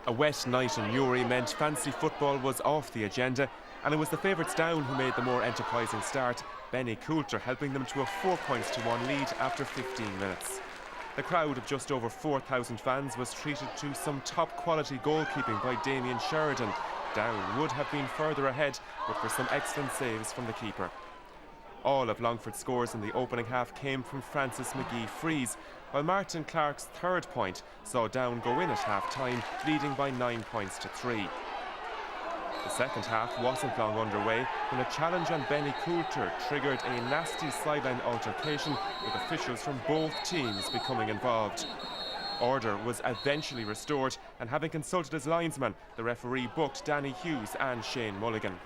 A wet night in Newry meant fancy football was off the agenda, and it was the favourites down who made the more enterprising start, Benny Coulter helping them to a 4-1 lead after 15 minutes. The crowd of just over 4,000 fans was treated to some top quality goalkeeping by Damien Sheridan. Down would have been further ahead, but for some excellent saves from the keeper. All of Longford's scores in the opening half came from Francis McGee frees, while Martin Clark's third point saw Down go in at half-time, leading by 9 points to 3. The second half wasn't long underway when a challenge on Benny Coulter triggered a nasty sideline altercation, with officials from both teams becoming involved. Order was eventually restored, and having consulted his linesman, the referee booked Danny Hughes and Shane Mulligan.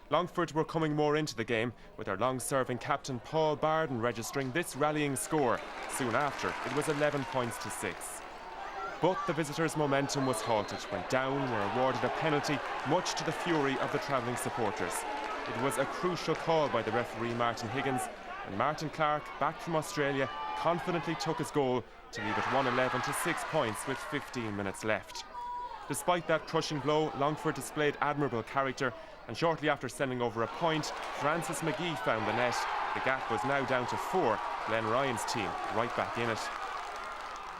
Longford were coming more into the game, with their long-serving captain Paul Barden registering this rallying score. Soon after, it was 11 points to 6. But the visitors' momentum was halted when Down were awarded a penalty, much to the fury of the travelling supporters. It was a crucial call by the referee Martin Higgins, and Martin Clark, back from Australia, confidently took his goal to leave it 111 to 6 points with 15 minutes left. Despite that crushing blow, Longford displayed admirable character, and shortly after sending over a point, Francis McGee found the net. The gap was now down to 4, Glenn Ryan's team right back in it.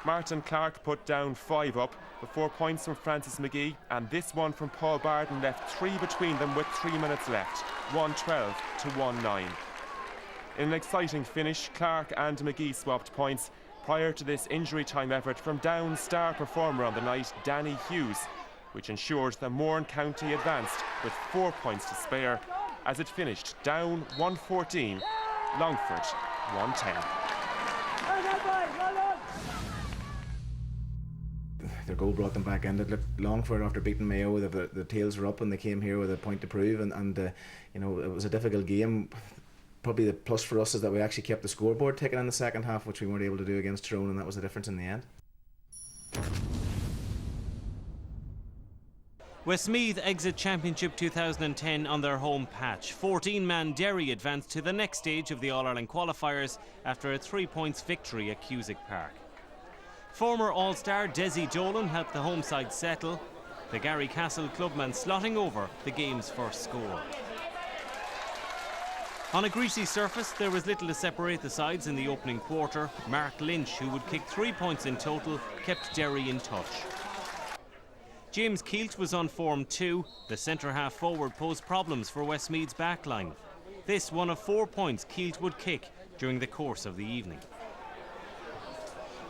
Martin Clark put Down 5 up, with 4 points from Francis McGee, and this one from Paul Barden left 3 between them with 3 minutes left, 112 to 1-9. In an exciting finish, Clark and McGee swapped points prior to this injury time effort from Down's star performer on the night, Danny Hughes, which ensured that Mourne County advanced with 4 points to spare, as it finished Down 114, Longford 110. Their goal brought them back in. It looked Longford, after beating Mayo, the tails were up and they came here with a point to prove, and you know, it was a difficult game. Probably the plus for us is that we actually kept the scoreboard ticking in the second half, which we weren't able to do against Tyrone, and that was the difference in the end. Westmeath exit Championship 2010 on their home patch. 14-man Derry advanced to the next stage of the All-Ireland qualifiers after a 3 points victory at Cusack Park. Former All-Star Desi Dolan helped the home side settle, the Gary Castle clubman slotting over the game's first score. On a greasy surface, there was little to separate the sides in the opening quarter. Mark Lynch, who would kick 3 points in total, kept Derry in touch. James Keelt was on form too. The centre-half forward posed problems for Westmeath's backline. This one of 4 points Keelt would kick during the course of the evening.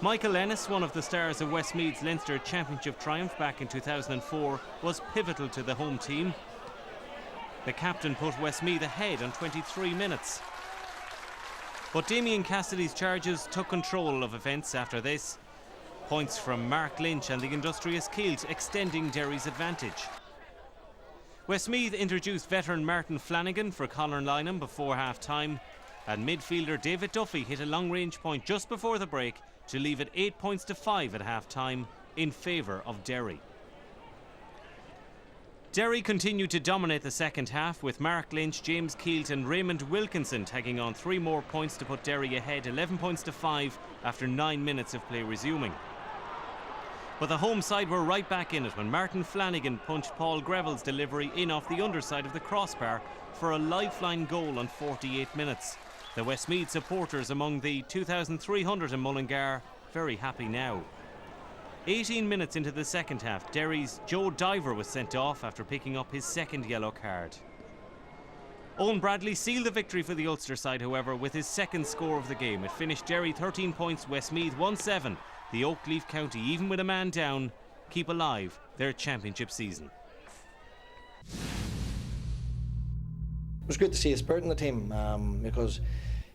Michael Ennis, one of the stars of Westmeath's Leinster Championship triumph back in 2004, was pivotal to the home team. The captain put Westmeath ahead on 23 minutes. But Damien Cassidy's charges took control of events after this. Points from Mark Lynch and the industrious Keelt extending Derry's advantage. Westmeath introduced veteran Martin Flanagan for Colin Lynham before half-time, and midfielder David Duffy hit a long-range point just before the break to leave it 8 points to 5 at half-time in favour of Derry. Derry continued to dominate the second half, with Mark Lynch, James Keelt and Raymond Wilkinson tagging on 3 more points to put Derry ahead 11 points to 5 after 9 minutes of play resuming. But the home side were right back in it when Martin Flanagan punched Paul Greville's delivery in off the underside of the crossbar for a lifeline goal on 48 minutes. The Westmeath supporters among the 2,300 in Mullingar very happy now. 18 minutes into the second half, Derry's Joe Diver was sent off after picking up his second yellow card. Owen Bradley sealed the victory for the Ulster side, however, with his second score of the game. It finished Derry 13 points, Westmeath 1-7. The Oakleaf County, even with a man down, keep alive their championship season. It was good to see a spirit in the team, because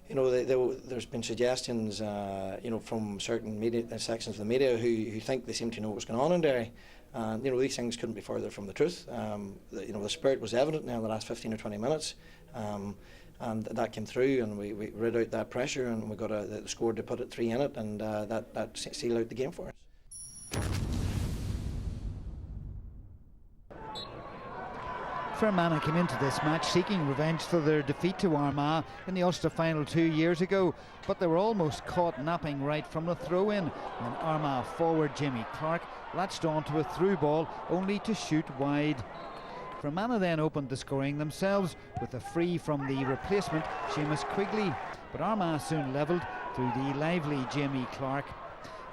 you know, there's been suggestions, you know, from certain media sections of the media who think they seem to know what's going on in Derry, and you know, these things couldn't be further from the truth. You know, the spirit was evident now in the last 15 or 20 minutes, and that came through, and we rid out that pressure, and we got the score to put it 3 in it, and that sealed out the game for us. Fermanagh came into this match seeking revenge for their defeat to Armagh in the Ulster final 2 years ago, but they were almost caught napping right from the throw-in when Armagh forward Jimmy Clark latched onto a through ball only to shoot wide. Fermanagh then opened the scoring themselves with a free from the replacement Seamus Quigley, but Armagh soon levelled through the lively Jimmy Clark.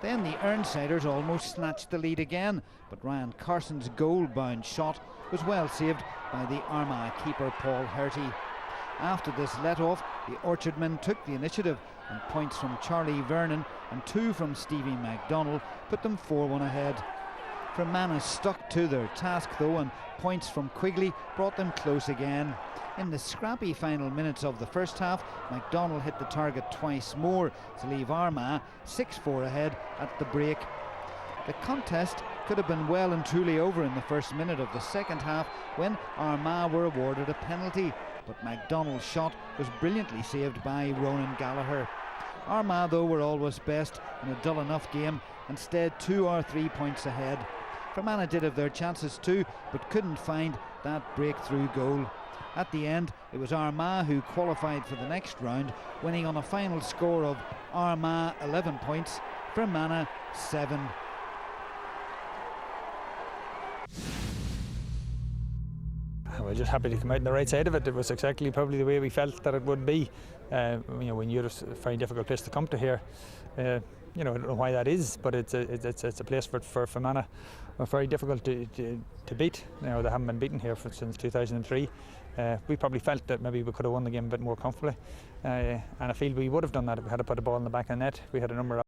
Then the Ernsiders almost snatched the lead again, but Ryan Carson's goal-bound shot was well saved by the Armagh keeper Paul Herty. After this let-off, the Orchardmen took the initiative, and points from Charlie Vernon and 2 from Stevie MacDonald put them 4-1 ahead. Fermanagh stuck to their task though, and points from Quigley brought them close again. In the scrappy final minutes of the first half, MacDonald hit the target twice more to leave Armagh 6-4 ahead at the break. The contest could have been well and truly over in the first minute of the second half when Armagh were awarded a penalty, but MacDonald's shot was brilliantly saved by Ronan Gallagher. Armagh though were always best in a dull enough game, instead 2 or 3 points ahead. Fermanagh did have their chances too, but couldn't find that breakthrough goal. At the end, it was Armagh who qualified for the next round, winning on a final score of Armagh 11 points, Fermanagh 7. We're just happy to come out on the right side of it. It was exactly probably the way we felt that it would be. When you're a very difficult place to come to here, I don't know why that is, but it's a place for Fermanagh very difficult to beat. They haven't been beaten here since 2003. We probably felt that maybe we could have won the game a bit more comfortably, and I feel we would have done that if we had to put the ball in the back of the net. We had a number of